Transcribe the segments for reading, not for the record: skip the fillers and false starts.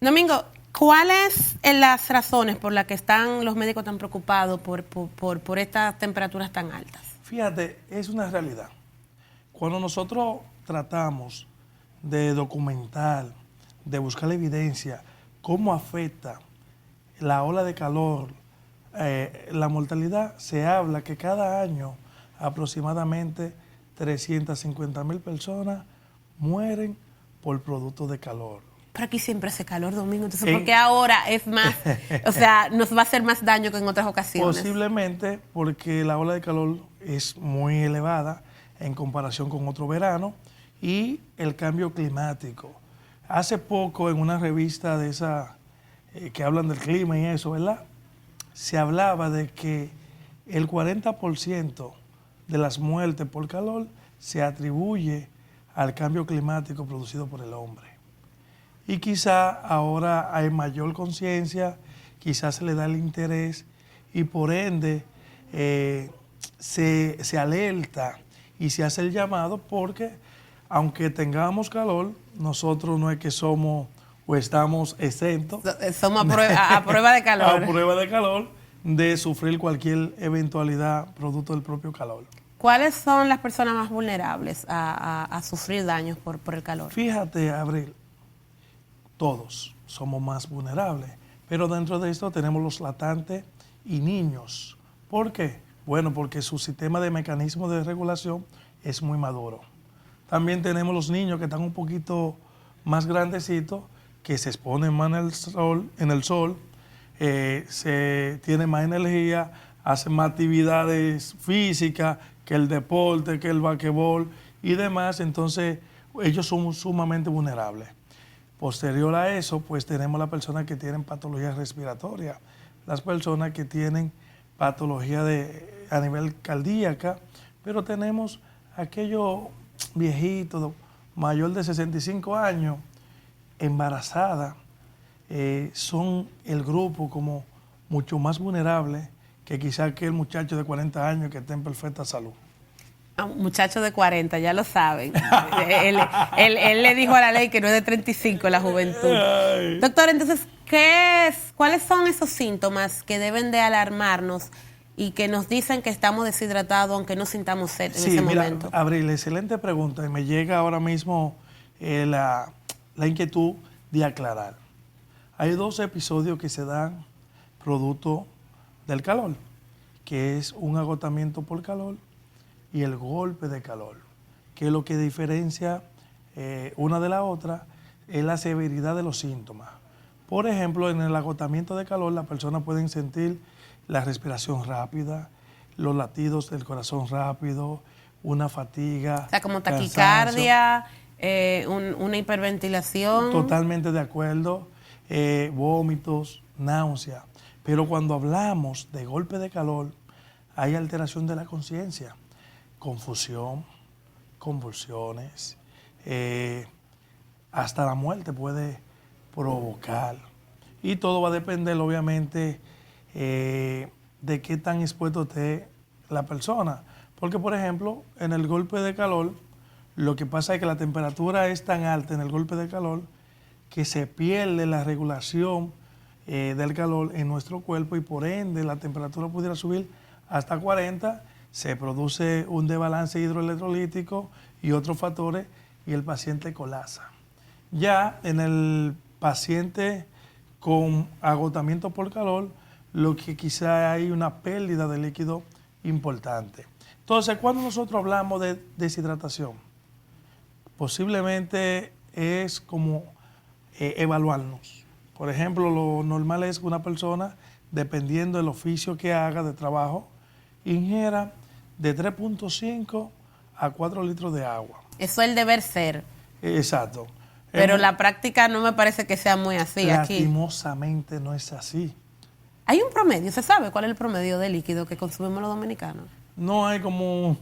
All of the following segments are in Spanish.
Domingo, ¿cuáles son las razones por las que están los médicos tan preocupados por estas temperaturas tan altas? Fíjate, es una realidad. Cuando nosotros tratamos de documentar, de buscar la evidencia, cómo afecta la ola de calor, la mortalidad, se habla que cada año aproximadamente 350,000 personas mueren por producto de calor. Pero aquí siempre hace calor, Domingo, entonces ¿por qué ahora es más, o sea, nos va a hacer más daño que en otras ocasiones? Posiblemente porque la ola de calor es muy elevada en comparación con otro verano y el cambio climático. Hace poco en una revista de esa que hablan del clima y eso, ¿verdad? Se hablaba de que el 40% de las muertes por calor se atribuye al cambio climático producido por el hombre. Y quizá ahora hay mayor conciencia, quizás se le da el interés y por ende se alerta y se hace el llamado porque aunque tengamos calor, nosotros no es que somos o estamos exentos. Somos a prueba de calor. A prueba de calor de sufrir cualquier eventualidad producto del propio calor. ¿Cuáles son las personas más vulnerables a sufrir daños por el calor? Fíjate, Abril, todos somos más vulnerables, pero dentro de esto tenemos los lactantes y niños. ¿Por qué? Bueno, porque su sistema de mecanismo de regulación es muy maduro. También tenemos los niños que están un poquito más grandecitos, que se exponen más en el sol, se tienen más energía, hacen más actividades físicas que el deporte, que el basquetbol y demás, entonces ellos son sumamente vulnerables. Posterior a eso, pues tenemos las personas que tienen patologías respiratorias, las personas que tienen patología a nivel cardíaca, pero tenemos aquellos viejitos, mayor de 65 años, embarazadas, son el grupo como mucho más vulnerable que quizá aquel muchacho de 40 años que está en perfecta salud. Muchachos de 40, ya lo saben. él le dijo a la ley que no es de 35 la juventud. Ay. Doctor, entonces, ¿cuáles son esos síntomas que deben de alarmarnos y que nos dicen que estamos deshidratados aunque no sintamos sed en ese momento? Abril, excelente pregunta. Y me llega ahora mismo la inquietud de aclarar. Hay dos episodios que se dan producto del calor, que es un agotamiento por calor y el golpe de calor, que lo que diferencia una de la otra es la severidad de los síntomas. Por ejemplo, en el agotamiento de calor, las personas pueden sentir la respiración rápida, los latidos del corazón rápido, una fatiga. O sea, como taquicardia, una hiperventilación. Totalmente de acuerdo, vómitos, náusea. Pero cuando hablamos de golpe de calor, hay alteración de la conciencia, confusión, convulsiones, hasta la muerte puede provocar. Y todo va a depender, obviamente, de qué tan expuesto esté la persona. Porque, por ejemplo, en el golpe de calor, lo que pasa es que la temperatura es tan alta en el golpe de calor que se pierde la regulación del calor en nuestro cuerpo y por ende la temperatura pudiera subir hasta 40, se produce un desbalance hidroelectrolítico y otros factores y el paciente colapsa. Ya en el paciente con agotamiento por calor, lo que quizá hay una pérdida de líquido importante. Entonces, cuando nosotros hablamos de deshidratación, posiblemente es como evaluarnos. Por ejemplo, lo normal es que una persona, dependiendo del oficio que haga de trabajo, ingiera de 3.5 a 4 litros de agua. Eso es el deber ser. Exacto. Pero la práctica no me parece que sea muy así. Lastimosamente aquí no es así. ¿Hay un promedio? ¿Se sabe cuál es el promedio de líquido que consumimos los dominicanos? No hay como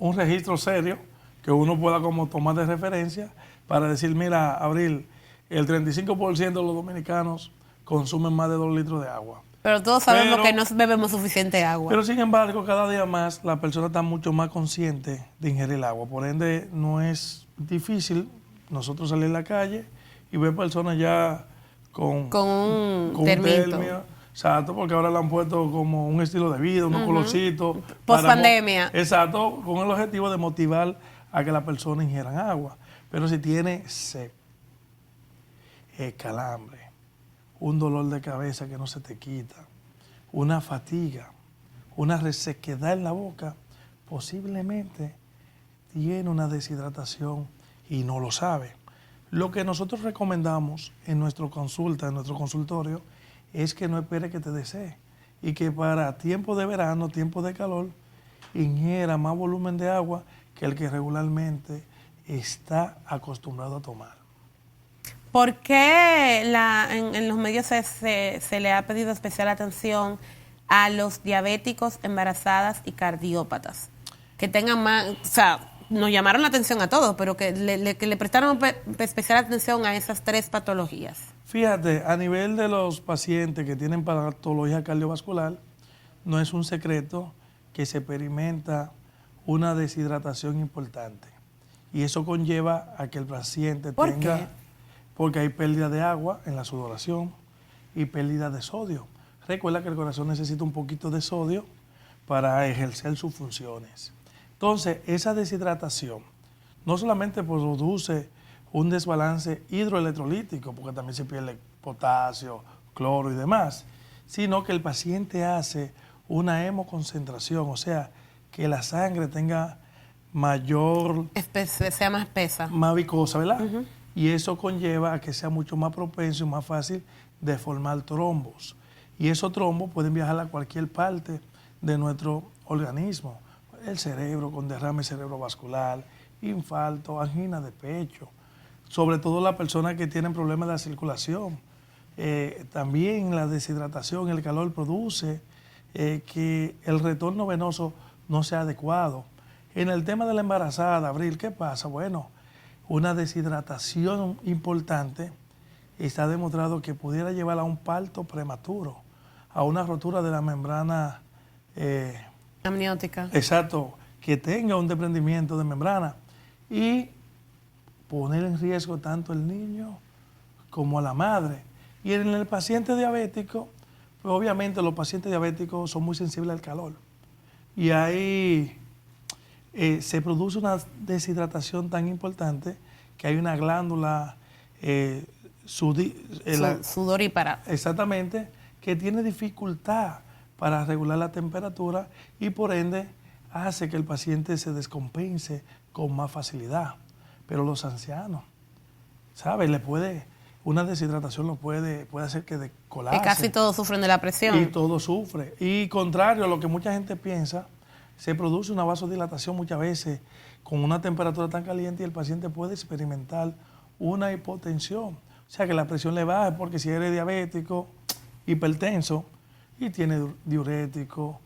un registro serio que uno pueda como tomar de referencia para decir, mira, Abril, el 35% de los dominicanos consumen más de 2 litros de agua. Pero todos sabemos que no bebemos suficiente agua. Pero sin embargo, cada día más la persona está mucho más consciente de ingerir el agua. Por ende, no es difícil nosotros salir a la calle y ve personas ya Con un con un termito. termio. Exacto, porque ahora le han puesto como un estilo de vida, unos colorcitos. Post-pandemia. Exacto, con el objetivo de motivar a que la persona ingieran agua. Pero si tiene sed, calambre, un dolor de cabeza que no se te quita, una fatiga, una resequedad en la boca, posiblemente tiene una deshidratación y no lo sabe. Lo que nosotros recomendamos en nuestra consulta, en nuestro consultorio, es que no espere que te desee y que para tiempo de verano, tiempo de calor, ingiera más volumen de agua que el que regularmente está acostumbrado a tomar. ¿Por qué en los medios se le ha pedido especial atención a los diabéticos, embarazadas y cardiópatas? Que tengan más, o sea, nos llamaron la atención a todos, pero que le prestaron especial atención a esas 3 patologías. Fíjate, a nivel de los pacientes que tienen patología cardiovascular, no es un secreto que se experimenta una deshidratación importante. Y eso conlleva a que el paciente ¿Por tenga... qué? Porque hay pérdida de agua en la sudoración y pérdida de sodio. Recuerda que el corazón necesita un poquito de sodio para ejercer sus funciones. Entonces, esa deshidratación no solamente produce un desbalance hidroelectrolítico, porque también se pierde potasio, cloro y demás, sino que el paciente hace una hemoconcentración, o sea, que la sangre tenga mayor... Sea más espesa. Más viscosa, ¿verdad? Y eso conlleva a que sea mucho más propenso y más fácil de formar trombos. Y esos trombos pueden viajar a cualquier parte de nuestro organismo. El cerebro con derrame cerebrovascular, infarto, angina de pecho. Sobre todo las personas que tienen problemas de la circulación. También la deshidratación, el calor produce que el retorno venoso no sea adecuado. En el tema de la embarazada, Abril, ¿qué pasa? Bueno, una deshidratación importante está demostrado que pudiera llevar a un parto prematuro, a una rotura de la membrana Amniótica. exacto, que tenga un desprendimiento de membrana y poner en riesgo tanto el niño como a la madre. Y en el paciente diabético, pues obviamente los pacientes diabéticos son muy sensibles al calor. Y ahí se produce una deshidratación tan importante que hay una glándula Sudorípara. exactamente, que tiene dificultad para regular la temperatura y por ende hace que el paciente se descompense con más facilidad. Pero los ancianos, ¿sabes? Una deshidratación lo puede hacer que colapse. Que casi todos sufren de la presión. Y todo sufre. Y contrario a lo que mucha gente piensa, se produce una vasodilatación muchas veces con una temperatura tan caliente y el paciente puede experimentar una hipotensión. O sea que la presión le baja porque si eres diabético, hipertenso y tiene diurético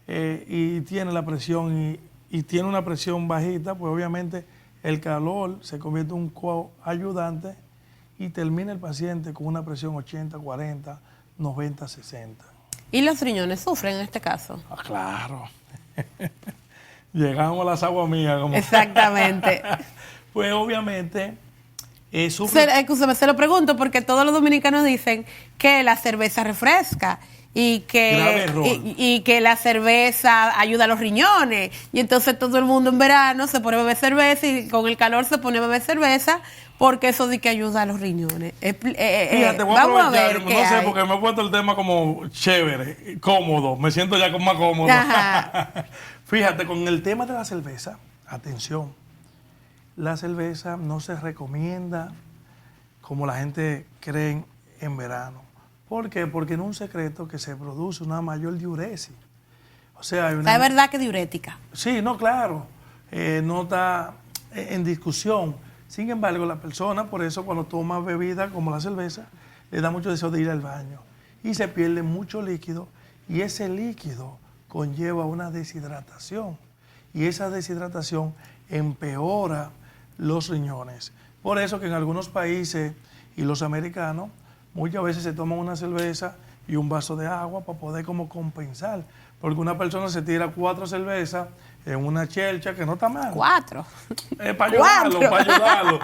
y tiene la presión y tiene una presión bajita, pues obviamente el calor se convierte en un coayudante y termina el paciente con una presión 80, 40, 90, 60. ¿Y los riñones sufren en este caso? Ah, claro. Llegamos a las aguas mías. Como... Exactamente. Pues obviamente... Escúchame, se lo pregunto porque todos los dominicanos dicen que la cerveza refresca y que la cerveza ayuda a los riñones. Y entonces todo el mundo en verano se pone a beber cerveza y con el calor se pone a beber cerveza porque eso de que ayuda a los riñones. Fíjate, Vamos a ver no qué sé, hay. porque me he puesto el tema como chévere, cómodo. Me siento ya más cómodo. Ajá. Fíjate, con el tema de la cerveza, atención, la cerveza no se recomienda como la gente cree en verano. ¿Por qué? Porque no es un secreto que se produce una mayor diuresis. O sea, hay una... ¿Es verdad que diurética? Sí, no, claro. No está en discusión. Sin embargo, la persona, por eso cuando toma bebida como la cerveza, le da mucho deseo de ir al baño. Y se pierde mucho líquido. Y ese líquido conlleva una deshidratación. Y esa deshidratación empeora los riñones. Por eso que en algunos países y los americanos muchas veces se toman una cerveza y un vaso de agua para poder como compensar. Porque una persona se tira 4 cervezas en una chelcha que no está mal. 4. Para ayudarlo, para ayudarlo.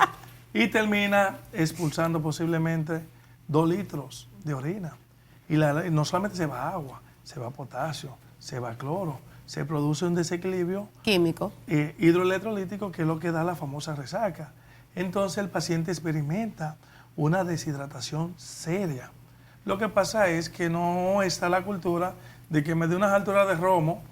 y termina expulsando posiblemente 2 litros de orina. Y no solamente se va agua, se va potasio, se va cloro, se produce un desequilibrio químico, hidroelectrolítico, que es lo que da la famosa resaca. Entonces el paciente experimenta una deshidratación seria. Lo que pasa es que no está la cultura de que me dé unas alturas de romo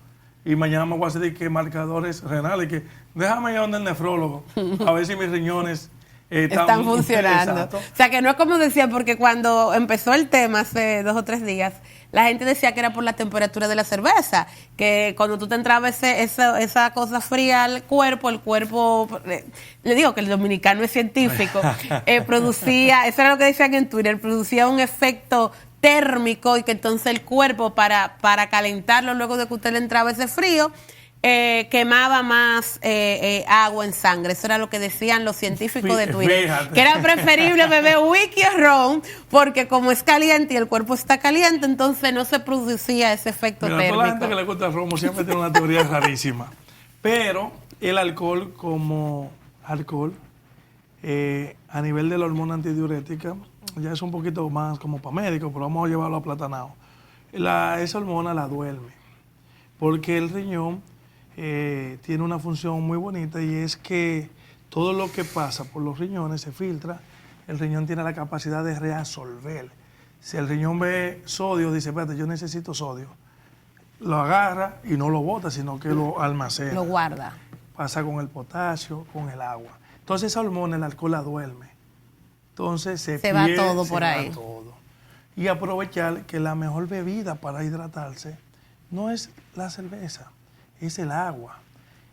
y mañana me voy a hacer que marcadores renales, que déjame ir donde el nefrólogo a ver si mis riñones están funcionando. Exacto. O sea, que no es como decía, porque cuando empezó el tema hace 2 o 3 días, la gente decía que era por la temperatura de la cerveza, que cuando tú te entrabas esa cosa fría al cuerpo, el cuerpo, le digo que el dominicano es científico, producía, eso era lo que decían en Twitter, producía un efecto térmico y que entonces el cuerpo para calentarlo luego de que usted le entraba ese frío, quemaba más agua en sangre. Eso era lo que decían los científicos de Twitter. Fíjate. Que era preferible beber whisky o ron, porque como es caliente y el cuerpo está caliente, entonces no se producía ese efecto térmico. Toda la gente que le gusta el romo siempre tiene una teoría rarísima. Pero el alcohol como alcohol, a nivel de la hormona antidiurética, ya es un poquito más como para médicos, pero vamos a llevarlo a platanado. Esa hormona la duerme, porque el riñón tiene una función muy bonita, y es que todo lo que pasa por los riñones se filtra. El riñón tiene la capacidad de reabsorber. Si el riñón ve sodio, dice, espérate, yo necesito sodio. Lo agarra y no lo bota, sino que lo almacena. Lo guarda. Pasa con el potasio, con el agua. Entonces esa hormona, el alcohol la duerme. Entonces se va todo por ahí. Todo. Y aprovechar que la mejor bebida para hidratarse no es la cerveza, es el agua.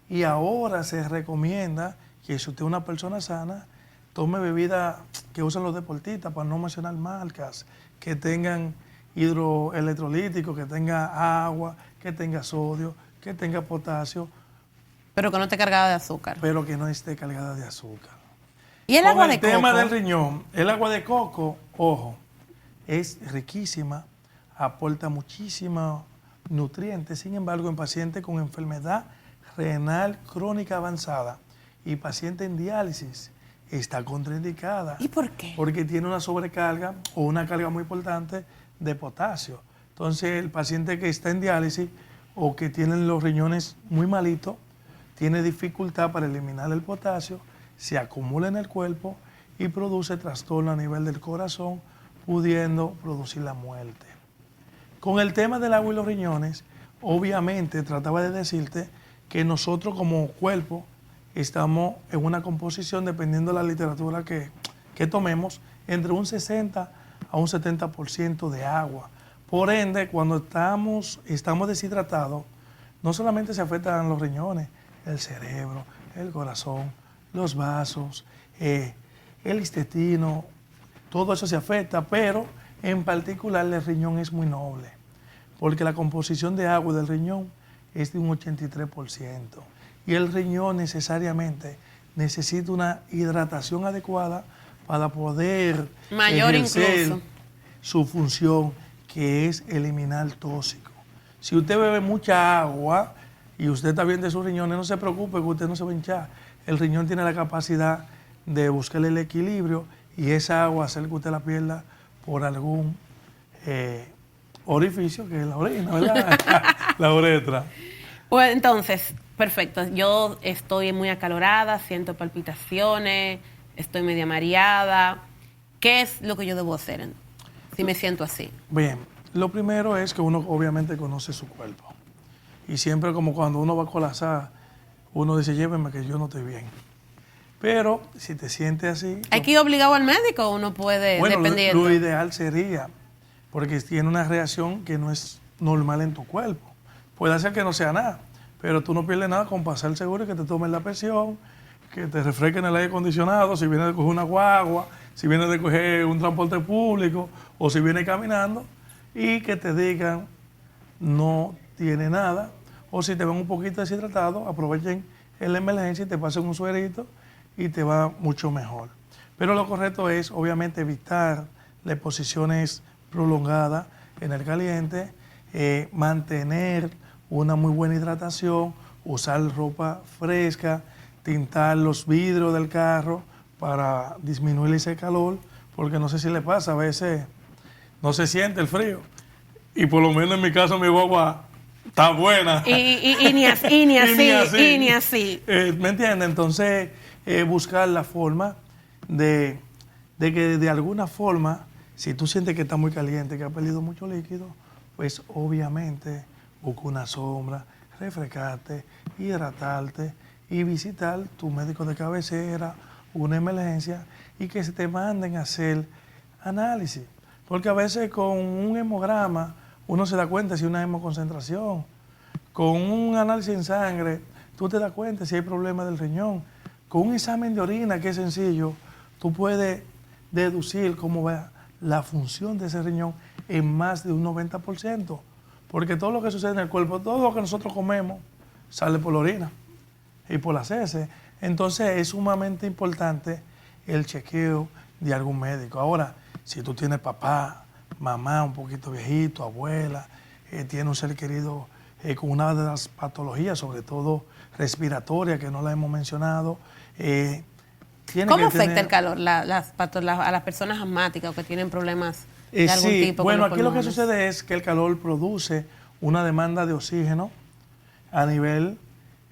Y ahora se recomienda que si usted es una persona sana, tome bebida que usan los deportistas, para no mencionar marcas, que tengan hidroelectrolíticos, que tenga agua, que tenga sodio, que tenga potasio. Pero que no esté cargada de azúcar. Pero que no esté cargada de azúcar. ¿Y el agua de coco? El tema del riñón, el agua de coco, ojo, es riquísima, aporta muchísimos nutrientes. Sin embargo, en pacientes con enfermedad renal crónica avanzada y paciente en diálisis, está contraindicada. ¿Y por qué? Porque tiene una sobrecarga o una carga muy importante de potasio. Entonces, el paciente que está en diálisis o que tiene los riñones muy malitos, tiene dificultad para eliminar el potasio, se acumula en el cuerpo y produce trastorno a nivel del corazón, pudiendo producir la muerte. Con el tema del agua y los riñones, obviamente trataba de decirte que nosotros como cuerpo estamos en una composición, dependiendo de la literatura que tomemos, entre un 60 a un 70% de agua. Por ende, cuando estamos deshidratados, no solamente se afectan los riñones, el cerebro, el corazón, los vasos, el intestino, todo eso se afecta, pero en particular el riñón es muy noble, porque la composición de agua del riñón es de un 83%. Y el riñón necesariamente necesita una hidratación adecuada para poder mayor ejercer incluso su función, que es eliminar tóxico. Si usted bebe mucha agua y usted está bien de sus riñones, no se preocupe que usted no se va a hinchar. El riñón tiene la capacidad de buscar el equilibrio y esa agua hacer que usted la pierda por algún orificio, que es la orina, ¿verdad? La uretra. Pues entonces, perfecto. Yo estoy muy acalorada, siento palpitaciones, estoy media mareada. ¿Qué es lo que yo debo hacer si me siento así? Bien, lo primero es que uno obviamente conoce su cuerpo. Y siempre, como cuando uno va a colapsar, uno dice, llévenme que yo no estoy bien. Pero si te sientes así... ¿Hay que ir obligado al médico o uno puede, bueno, dependiendo? Lo ideal sería, porque tiene una reacción que no es normal en tu cuerpo. Puede ser que no sea nada, pero tú no pierdes nada con pasar el seguro y que te tomen la presión, que te refresquen el aire acondicionado, si vienes de coger una guagua, si vienes de coger un transporte público o si vienes caminando, y que te digan no tiene nada, o si te ven un poquito deshidratado, aprovechen en la emergencia y te pasen un suerito y te va mucho mejor. Pero lo correcto es obviamente evitar las exposiciones prolongadas en el caliente, mantener una muy buena hidratación, usar ropa fresca, tintar los vidrios del carro para disminuir ese calor, porque no sé si le pasa, a veces no se siente el frío. Y por lo menos en mi caso mi guagua está buena. Y ni así, ni así. ¿Me entiendes? Entonces, buscar la forma de que de alguna forma, si tú sientes que está muy caliente, que ha perdido mucho líquido, pues obviamente busca una sombra, refrescarte, hidratarte y visitar tu médico de cabecera, una emergencia, y que se te manden a hacer análisis. Porque a veces con un hemograma uno se da cuenta si hay una hemoconcentración. Con un análisis en sangre tú te das cuenta si hay problemas del riñón. Con un examen de orina, que es sencillo, tú puedes deducir cómo va la función de ese riñón en más de un 90%. Porque todo lo que sucede en el cuerpo, todo lo que nosotros comemos, sale por la orina y por las heces. Entonces es sumamente importante el chequeo de algún médico. Ahora, si tú tienes papá, mamá un poquito viejito, abuela, tiene un ser querido con una de las patologías, sobre todo respiratoria, que no la hemos mencionado. ¿Cómo afecta el calor a las personas asmáticas o que tienen problemas de algún tipo? Bueno, aquí lo que sucede es que el calor produce una demanda de oxígeno a nivel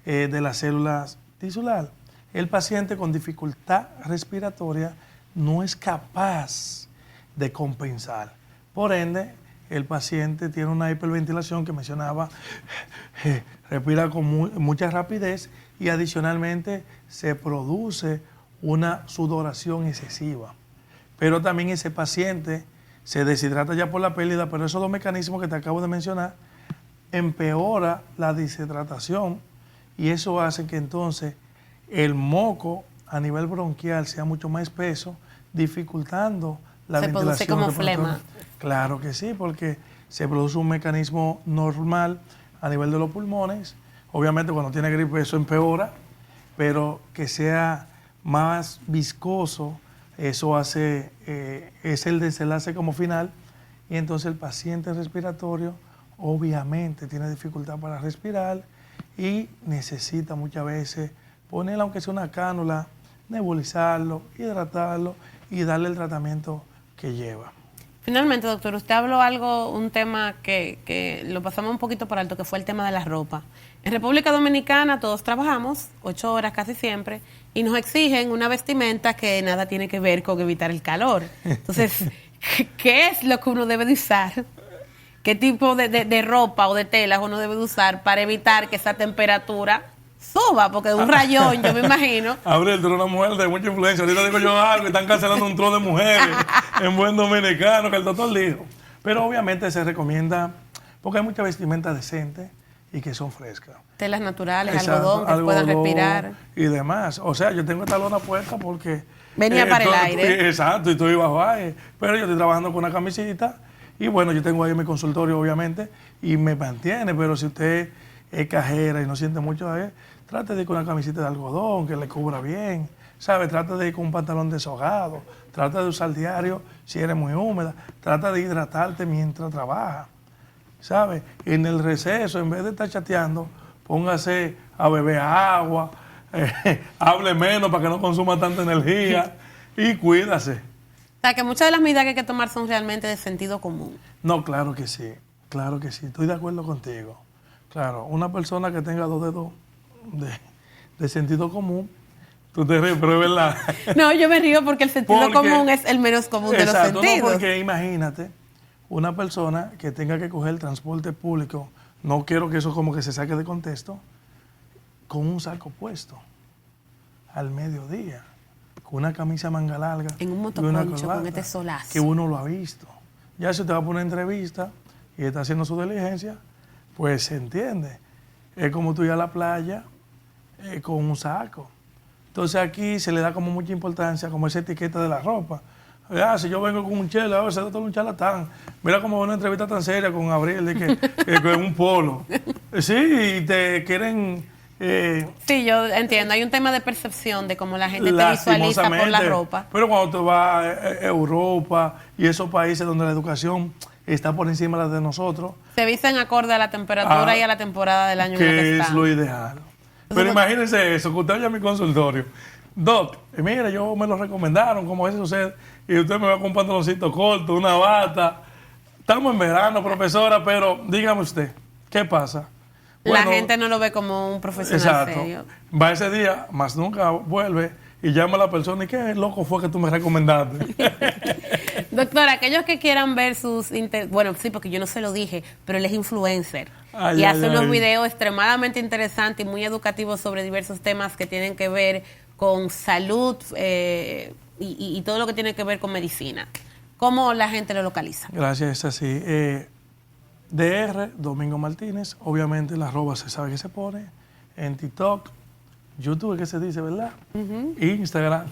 de las células tisulares. El paciente con dificultad respiratoria no es capaz de compensar. Por ende, el paciente tiene una hiperventilación que mencionaba, respira con mucha rapidez y adicionalmente se produce una sudoración excesiva. Pero también ese paciente se deshidrata ya por la pérdida, pero esos dos mecanismos que te acabo de mencionar empeora la deshidratación y eso hace que entonces el moco a nivel bronquial sea mucho más espeso, dificultando la ventilación. Se produce como flema. Claro que sí, porque se produce un mecanismo normal a nivel de los pulmones. Obviamente cuando tiene gripe eso empeora, pero que sea más viscoso, eso hace, es el desenlace como final, y entonces el paciente respiratorio obviamente tiene dificultad para respirar y necesita muchas veces ponerle, aunque sea una cánula, nebulizarlo, hidratarlo y darle el tratamiento que lleva. Finalmente, doctor, usted habló un tema que lo pasamos un poquito por alto, que fue el tema de la ropa. En República Dominicana todos trabajamos 8 horas casi siempre y nos exigen una vestimenta que nada tiene que ver con evitar el calor. Entonces, ¿qué es lo que uno debe de usar? ¿Qué tipo de ropa o de telas uno debe de usar para evitar que esa temperatura suba? Porque un rayón, yo me imagino. Abril, tú eres una mujer de mucha influencia. Ahorita digo yo algo y están cancelando un trono de mujeres en buen dominicano, que el doctor dijo. Pero obviamente se recomienda, porque hay mucha vestimenta decente y que son frescas. Telas naturales, algodón, que puedan respirar. Y demás. O sea, yo tengo esta lona puesta porque... venía para el aire. Exacto, y estoy bajo aire. Pero yo estoy trabajando con una camisita y bueno, yo tengo ahí mi consultorio, obviamente, y me mantiene. Pero si usted es cajera y no siente mucho aire, trate de ir con una camiseta de algodón que le cubra bien, ¿sabe? Trata de ir con un pantalón deshogado, trata de usar diario si eres muy húmeda, trata de hidratarte mientras trabaja, ¿sabe? En el receso, en vez de estar chateando, póngase a beber agua, hable menos para que no consuma tanta energía y cuídase. O sea, que muchas de las medidas que hay que tomar son realmente de sentido común. No, claro que sí, estoy de acuerdo contigo. Claro, una persona que tenga 2 dedos de sentido común, tú te ríes, pero es verdad. No, yo me río porque el sentido común es el menos común de los sentidos. No, porque imagínate, una persona que tenga que coger el transporte público, no quiero que eso como que se saque de contexto, con un saco puesto, al mediodía, con una camisa manga larga. En un motoconcho, con este solazo. Que uno lo ha visto. Ya si usted va a poner entrevista y está haciendo su diligencia, pues se entiende. Es como tú ir a la playa con un saco. Entonces aquí se le da como mucha importancia, como esa etiqueta de la ropa. Si yo vengo con un chelo, a veces todo un charlatán. Mira como una entrevista tan seria con Abril, de que con un polo. Sí, y te quieren... sí, yo entiendo. Hay un tema de percepción de cómo la gente te visualiza por la ropa. Pero cuando tú vas a Europa y esos países donde la educación está por encima de la de nosotros... se visten acorde a la temperatura y a la temporada del año en la que es están. Lo ideal. Pero imagínense eso, que usted vaya a mi consultorio Doc, mira, yo me lo recomendaron, como es usted, y usted me va con un pantaloncito corto, una bata. Estamos en verano, profesora, pero dígame usted, ¿qué pasa? Bueno, la gente no lo ve como un profesional serio. Va ese día, más nunca vuelve y llama a la persona y qué loco fue que tú me recomendaste. Doctora, aquellos que quieran ver bueno, sí, porque yo no se lo dije, pero él es influencer y hace unos videos extremadamente interesantes y muy educativos sobre diversos temas que tienen que ver con salud y todo lo que tiene que ver con medicina. ¿Cómo la gente lo localiza? Gracias, es así. DR, Domingo Martínez, obviamente la arroba se sabe que se pone, en TikTok, YouTube, que se dice, ¿verdad? Instagram.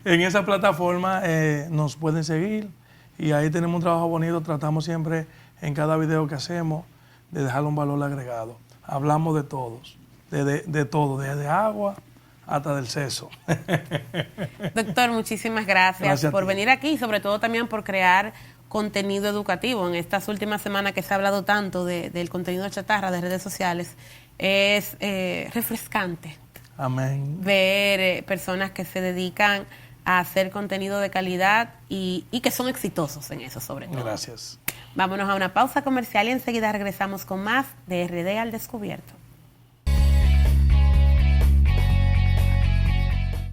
En esa plataforma nos pueden seguir y ahí tenemos un trabajo bonito. Tratamos siempre en cada video que hacemos de dejarle un valor agregado. Hablamos de todos, de todo, desde agua hasta del seso. Doctor, muchísimas gracias por venir aquí y sobre todo también por crear contenido educativo. En estas últimas semanas que se ha hablado tanto del contenido chatarra de redes sociales, es refrescante. Amén. Ver personas que se dedican a hacer contenido de calidad y que son exitosos en eso sobre todo. Gracias. Vámonos a una pausa comercial y enseguida regresamos con más de RD al Descubierto.